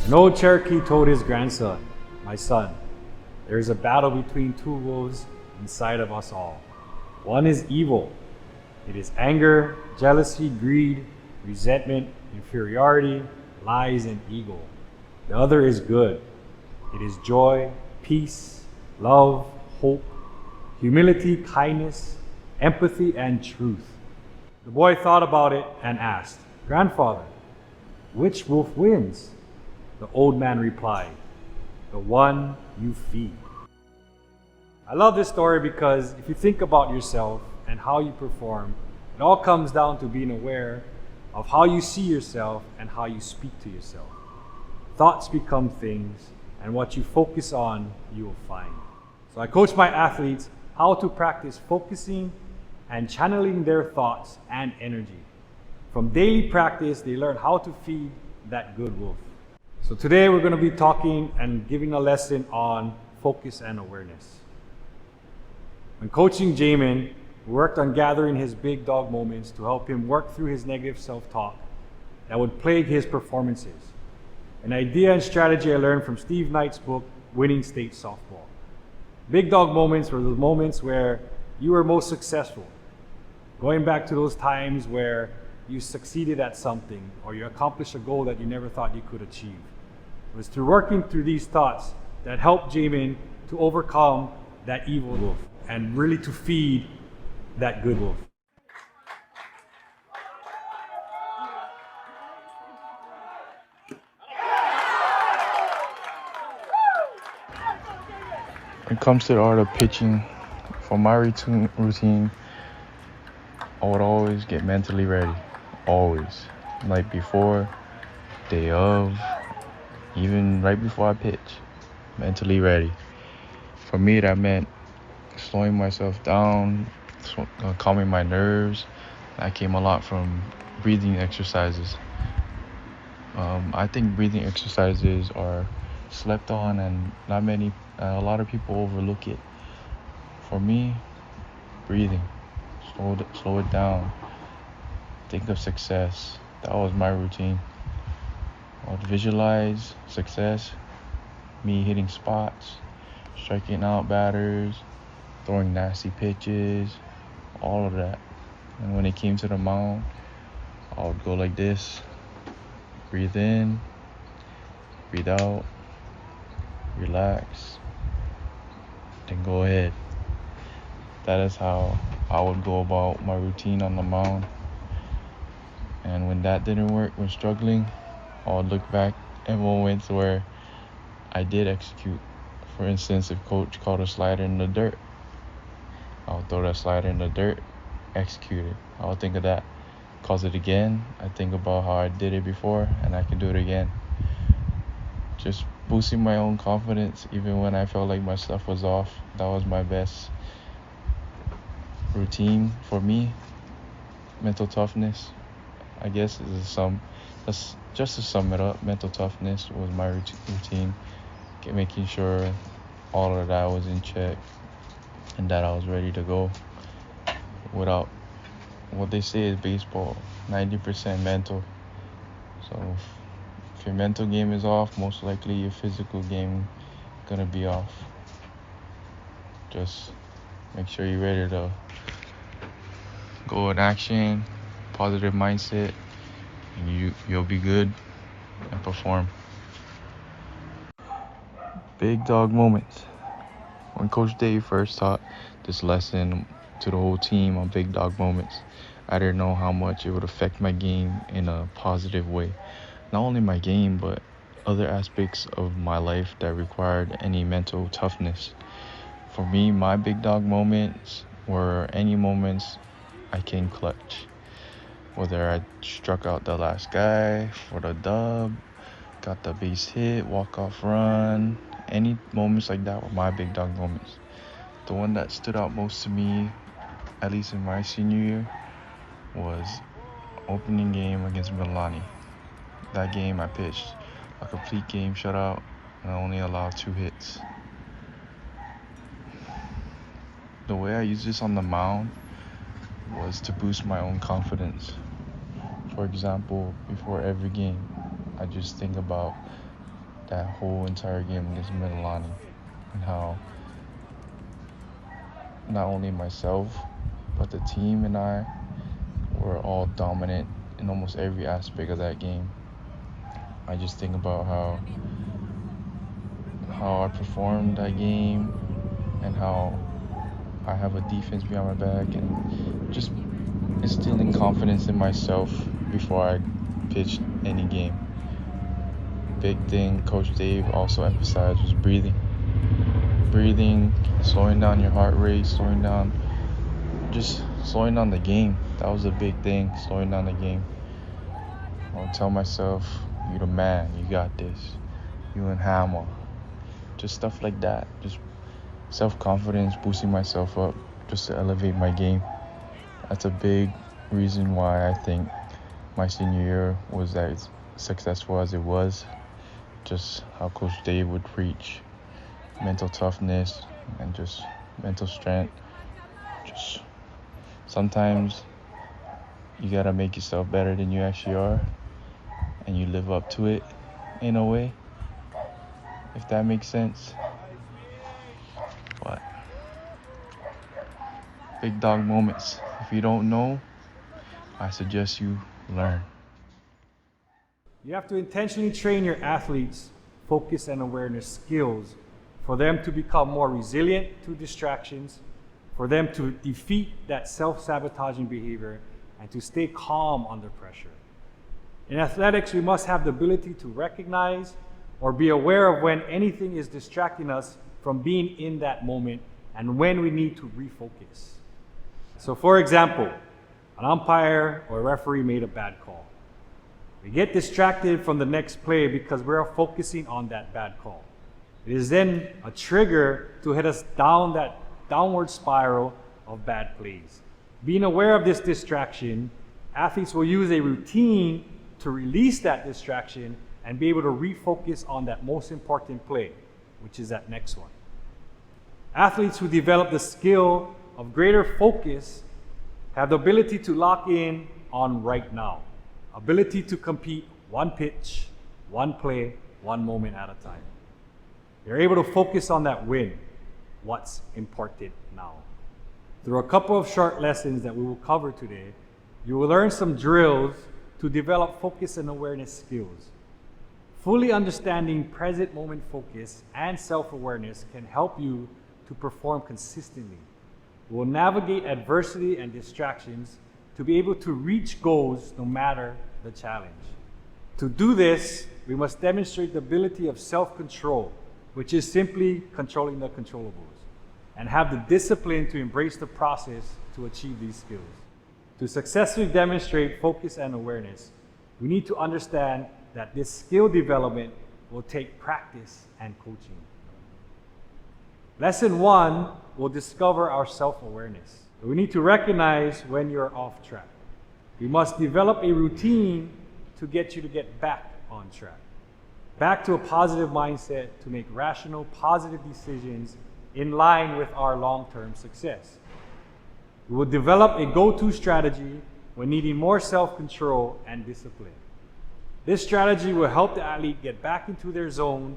An old Cherokee told his grandson, "My son, there is a battle between two wolves inside of us all. One is evil. It is anger, jealousy, greed, resentment, inferiority, lies, and ego. The other is good. It is joy, peace, love, hope, humility, kindness, empathy, and truth." The boy thought about it and asked, "Grandfather, which wolf wins?" The old man replied, "The one you feed." I love this story because if you think about yourself and how you perform, it all comes down to being aware of how you see yourself and how you speak to yourself. Thoughts become things, and what you focus on, you will find. So I coach my athletes how to practice focusing and channeling their thoughts and energy. From daily practice, they learn how to feed that good wolf. So today we're going to be talking and giving a lesson on focus and awareness. When coaching Jamin, we worked on gathering his big dog moments to help him work through his negative self-talk that would plague his performances. An idea and strategy I learned from Steve Knight's book, Winning State Softball. Big dog moments were the moments where you were most successful. Going back to those times where you succeeded at something or you accomplished a goal that you never thought you could achieve. It was through working through these thoughts that helped Jamin to overcome that evil wolf and really to feed that good wolf. When it comes to the art of pitching, for my routine, I would always get mentally ready. Always. Like before, day of, even right before I pitch. Mentally ready. For me, that meant slowing myself down, calming my nerves. That came a lot from breathing exercises. I think breathing exercises are slept on and a lot of people overlook it. For me, breathing, slow it down, think of success. That was my routine. I would visualize success, me hitting spots, striking out batters, throwing nasty pitches, all of that. And when it came to the mound, I would go like this, breathe in, breathe out, relax, then go ahead. That is how I would go about my routine on the mound. And when that didn't work, when struggling, I would look back at moments where I did execute. For instance, if coach called a slider in the dirt, I would throw that slider in the dirt, execute it. I would think of that. Calls it again, I think about how I did it before and I can do it again. Just boosting my own confidence even when I felt like my stuff was off. That was my best routine for me. Mental toughness, I guess, just to sum it up, mental toughness was my routine. Making sure all of that was in check and that I was ready to go without, what they say is baseball, 90% mental. So if your mental game is off, most likely your physical game gonna be off. Just make sure you're ready to go in action, positive mindset, and you'll be good and perform. Big dog moments. When Coach Dave first taught this lesson to the whole team on big dog moments, I didn't know how much it would affect my game in a positive way. Not only my game, but other aspects of my life that required any mental toughness. For me, my big dog moments were any moments I came clutch. Whether I struck out the last guy for the dub, got the base hit, walk-off run, any moments like that were my big dog moments. The one that stood out most to me, at least in my senior year, was opening game against Milani. That game I pitched a complete game shutout and I only allowed 2 hits. The way I used this on the mound was to boost my own confidence. For example, before every game, I just think about that whole entire game against Milani, and how not only myself, but the team and I were all dominant in almost every aspect of that game. I just think about how I performed that game and how I have a defense behind my back, and just instilling confidence in myself before I pitched any game. Big thing Coach Dave also emphasized was breathing. Breathing, slowing down your heart rate, slowing down the game. That was a big thing, slowing down the game. I'll tell myself, you the man, you got this. You and Hammer. Just stuff like that. Just self-confidence, boosting myself up just to elevate my game. That's a big reason why I think my senior year was as successful as it was. Just how Coach Dave would preach mental toughness and just mental strength. Just sometimes you gotta make yourself better than you actually are, and you live up to it in a way, if that makes sense. But big dog moments. If you don't know, I suggest you learn. You have to intentionally train your athletes' focus and awareness skills for them to become more resilient to distractions, for them to defeat that self-sabotaging behavior, and to stay calm under pressure. In athletics, we must have the ability to recognize or be aware of when anything is distracting us from being in that moment and when we need to refocus. So for example, an umpire or a referee made a bad call. We get distracted from the next play because we are focusing on that bad call. It is then a trigger to hit us down that downward spiral of bad plays. Being aware of this distraction, athletes will use a routine to release that distraction and be able to refocus on that most important play, which is that next one. Athletes who develop the skill of greater focus have the ability to lock in on right now, ability to compete one pitch, one play, one moment at a time. They're able to focus on that win, what's important now. Through a couple of short lessons that we will cover today, you will learn some drills to develop focus and awareness skills. Fully understanding present moment focus and self-awareness can help you to perform consistently. We will navigate adversity and distractions to be able to reach goals no matter the challenge. To do this, we must demonstrate the ability of self-control, which is simply controlling the controllables, and have the discipline to embrace the process to achieve these skills. To successfully demonstrate focus and awareness, we need to understand that this skill development will take practice and coaching. Lesson 1 will discover our self-awareness. We need to recognize when you're off track. We must develop a routine to get you to get back on track. Back to a positive mindset to make rational, positive decisions in line with our long-term success. We will develop a go-to strategy when needing more self-control and discipline. This strategy will help the athlete get back into their zone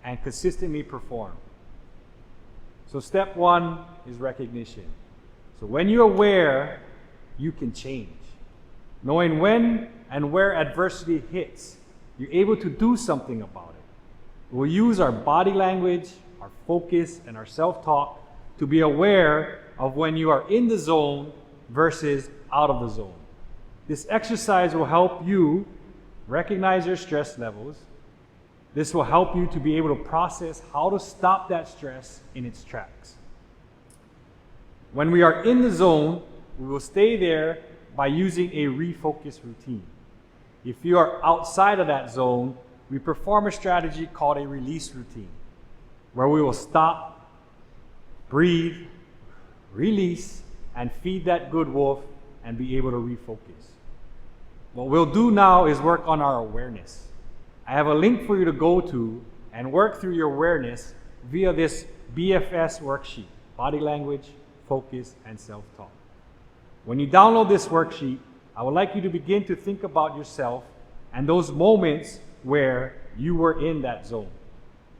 and consistently perform. So step 1 is recognition. So when you're aware, you can change. Knowing when and where adversity hits, you're able to do something about it. We'll use our body language, our focus, and our self-talk to be aware of when you are in the zone versus out of the zone. This exercise will help you recognize your stress levels. This will help you to be able to process how to stop that stress in its tracks. When we are in the zone, we will stay there by using a refocus routine. If you are outside of that zone, we perform a strategy called a release routine, where we will stop, breathe, release, and feed that good wolf and be able to refocus. What we'll do now is work on our awareness. I have a link for you to go to and work through your awareness via this BFS worksheet, body language, focus, and self-talk. When you download this worksheet, I would like you to begin to think about yourself and those moments where you were in that zone.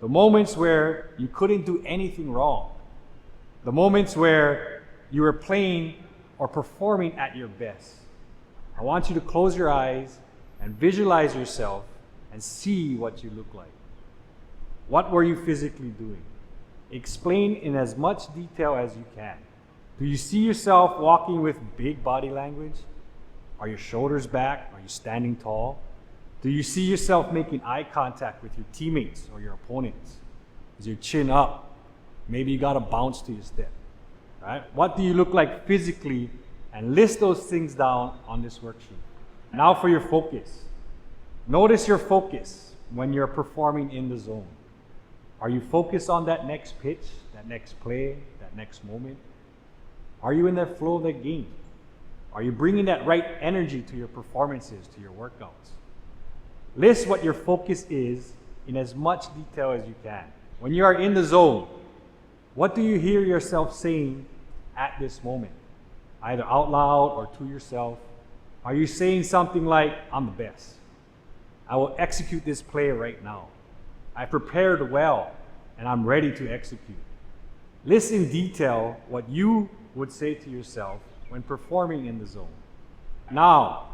The moments where you couldn't do anything wrong. The moments where you were playing or performing at your best. I want you to close your eyes and visualize yourself and see what you look like. What were you physically doing? Explain in as much detail as you can. Do you see yourself walking with big body language? Are your shoulders back? Are you standing tall? Do you see yourself making eye contact with your teammates or your opponents? Is your chin up? Maybe you got a bounce to your step. Right? What do you look like physically? And list those things down on this worksheet. Now for your focus. Notice your focus when you're performing in the zone. Are you focused on that next pitch, that next play, that next moment? Are you in that flow of that game? Are you bringing that right energy to your performances, to your workouts? List what your focus is in as much detail as you can. When you are in the zone, what do you hear yourself saying at this moment? Either out loud or to yourself. Are you saying something like, I'm the best. I will execute this play right now. I prepared well and I'm ready to execute. List in detail what you would say to yourself when performing in the zone. Now,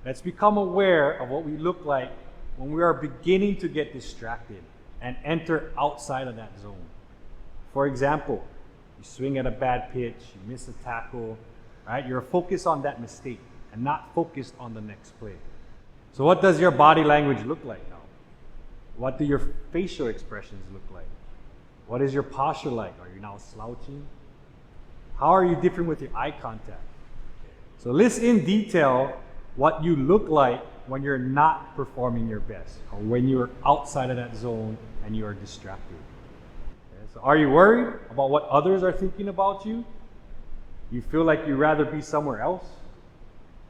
let's become aware of what we look like when we are beginning to get distracted and enter outside of that zone. For example, you swing at a bad pitch, you miss a tackle, right? You're focused on that mistake and not focused on the next play. So what does your body language look like now? What do your facial expressions look like? What is your posture like? Are you now slouching? How are you different with your eye contact? So list in detail what you look like when you're not performing your best or when you're outside of that zone and you are distracted. Okay, so are you worried about what others are thinking about you? You feel like you'd rather be somewhere else?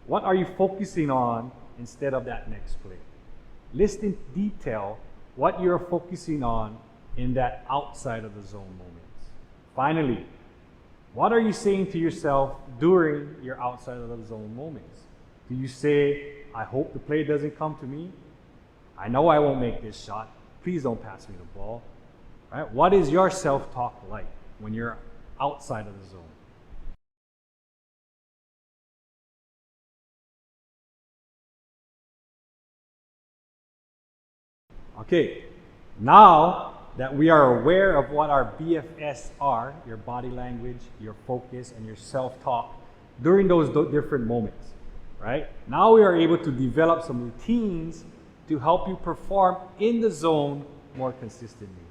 What are you focusing on instead of that next play? List in detail what you're focusing on in that outside of the zone moments. Finally, what are you saying to yourself during your outside of the zone moments? Do you say, I hope the play doesn't come to me? I know I won't make this shot. Please don't pass me the ball. Right? What is your self-talk like when you're outside of the zone? Okay, now that we are aware of what our BFS are, your body language, your focus, and your self-talk during those different moments, right? Now we are able to develop some routines to help you perform in the zone more consistently.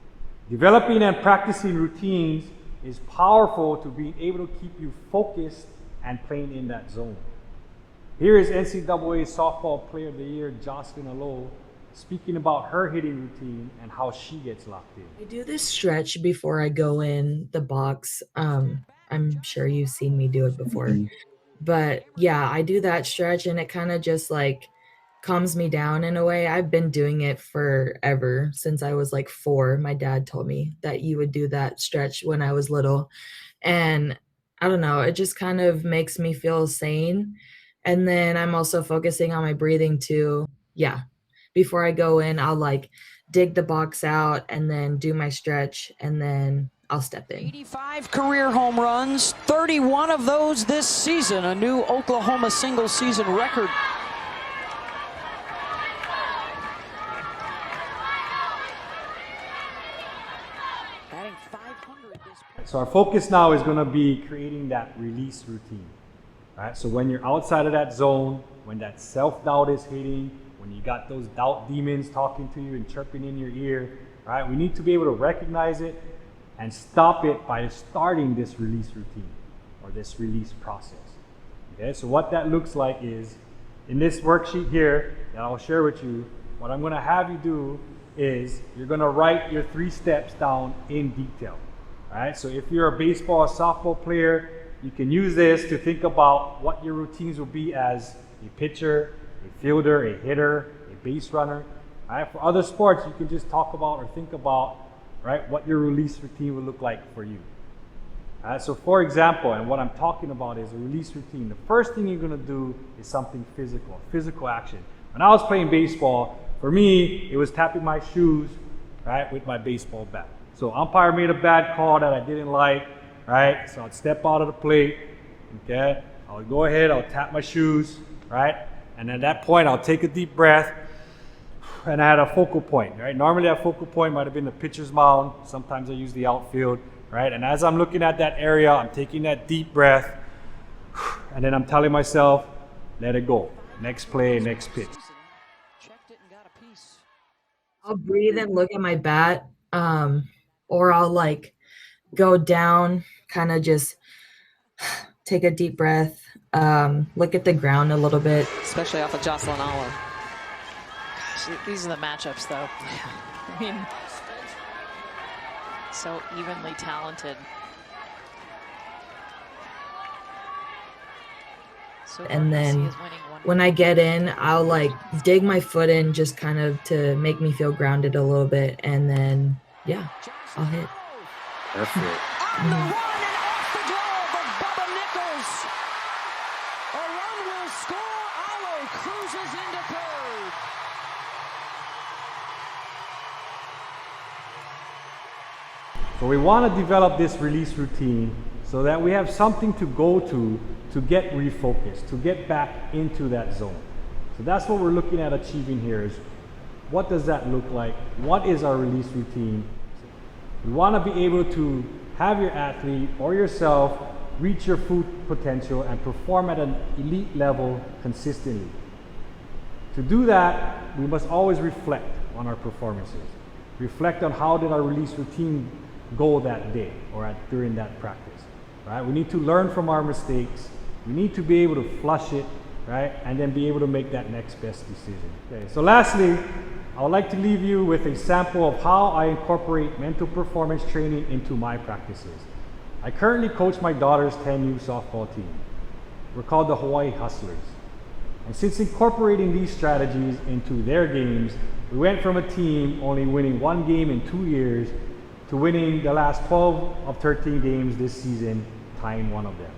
Developing and practicing routines is powerful to being able to keep you focused and playing in that zone. Here is NCAA Softball Player of the Year, Jocelyn Alo, speaking about her hitting routine and how she gets locked in. I do this stretch before I go in the box. I'm sure you've seen me do it before. But yeah, I do that stretch and it kind of just like calms me down in a way. I've been doing it forever since I was like 4. My dad told me that you would do that stretch when I was little. And I don't know, it just kind of makes me feel sane. And then I'm also focusing on my breathing too. Yeah. Before I go in, I'll like dig the box out and then do my stretch and then I'll step in. 85 career home runs, 31 of those this season, a new Oklahoma single season record. Batting 500 this. So our focus now is going to be creating that release routine. Right? So when you're outside of that zone, when that self-doubt is hitting, when you got those doubt demons talking to you and chirping in your ear, right? We need to be able to recognize it and stop it by starting this release routine or this release process. Okay, so what that looks like is in this worksheet here that I'll share with you, what I'm going to have you do is you're going to write your 3 steps down in detail. Right? So if you're a baseball or softball player, you can use this to think about what your routines will be as a pitcher, a fielder, a hitter, a base runner. Right? For other sports, you can just talk about or think about, right, what your release routine will look like for you. So for example, and what I'm talking about is a release routine. The first thing you're going to do is something physical action. When I was playing baseball, For me, it was tapping my shoes, right, with my baseball bat. So umpire made a bad call that I didn't like, right? So I'd step out of the plate, okay? I would go ahead, I'll tap my shoes, right? And at that point, I'll take a deep breath, and I had a focal point, right? Normally that focal point might have been the pitcher's mound. Sometimes I use the outfield, right? And as I'm looking at that area, I'm taking that deep breath, and then I'm telling myself, let it go. Next play, next pitch. I'll breathe and look at my bat, or I'll like go down, kind of just take a deep breath, look at the ground a little bit. Especially off of Jocelyn Olive. Gosh, these are the matchups, though. I mean, so evenly talented. So And then when I get in, I'll like dig my foot in just kind of to make me feel grounded a little bit. And then, yeah, I'll hit. That's it. On the run and off the glove of Bubba Nichols. A run will score. Allo cruises into third. So we want to develop this release routine so that we have something to go to get refocused, to get back into that zone. So that's what we're looking at achieving here is what does that look like? What is our release routine? We want to be able to have your athlete or yourself reach your full potential and perform at an elite level consistently. To do that, we must always reflect on our performances. Reflect on how did our release routine go that day or during that practice, right? We need to learn from our mistakes. We need to be able to flush it, right? And then be able to make that next best decision. Okay, so lastly, I would like to leave you with a sample of how I incorporate mental performance training into my practices. I currently coach my daughter's 10U softball team. We're called the Hawaii Hustlers. And since incorporating these strategies into their games, we went from a team only winning 1 game in 2 years to winning the last 12 of 13 games this season, tying one of them.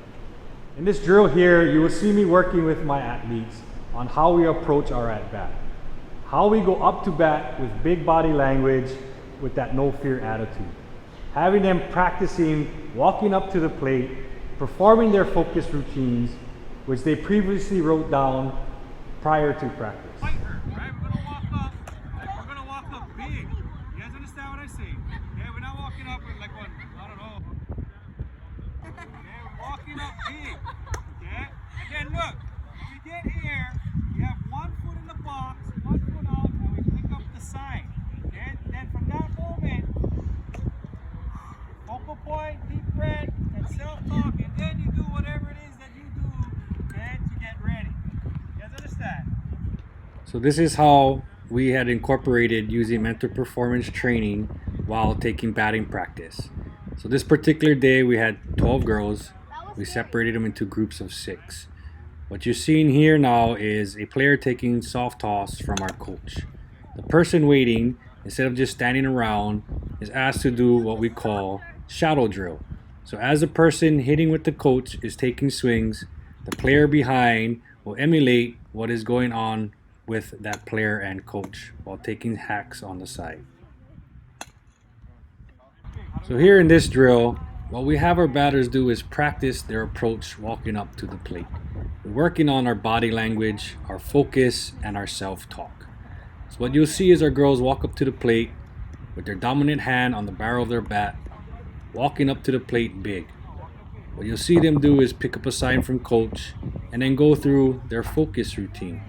In this drill here, you will see me working with my athletes on how we approach our at-bat. How we go up to bat with big body language with that no fear attitude. Having them practicing walking up to the plate, performing their focus routines, which they previously wrote down prior to practice. Right? We're gonna walk up big. You guys understand what I say? Yeah, we're not walking up with like one, I don't know. Okay, we're walking up big. Okay? Again, look, when we get here, we have 1 foot in the box, 1 foot out, and we pick up the sign. Okay? Then from that moment, focal point, deep breath, and self-talk, and then you do whatever it is that you do, okay, to get ready. You guys understand? So this is how we had incorporated using mental performance training while taking batting practice. So this particular day we had 12 girls. We separated them into groups of 6. What you're seeing here now is a player taking soft toss from our coach. The person waiting, instead of just standing around, is asked to do what we call shadow drill. So as the person hitting with the coach is taking swings, the player behind will emulate what is going on with that player and coach while taking hacks on the side. So here in this drill, what we have our batters do is practice their approach walking up to the plate. We're working on our body language, our focus, and our self-talk. So what you'll see is our girls walk up to the plate with their dominant hand on the barrel of their bat, walking up to the plate big. What you'll see them do is pick up a sign from coach and then go through their focus routine.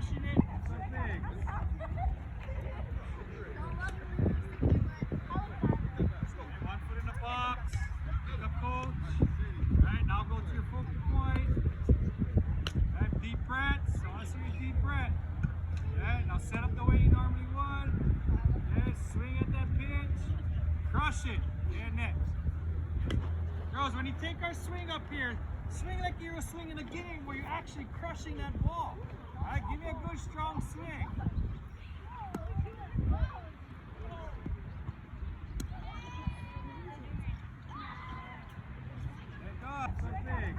crushing it. So big. One foot in the box. The coach. Alright, now go to your focal point. Alright, deep breaths. I want to see your deep breath. Alright, now set up the way you normally would. Okay, swing at that pitch. Crush it. Yeah, next. Girls, when you take our swing up here, swing like you're swinging a game where you're actually crushing that ball. Alright, give me a good strong swing. There you go, so big.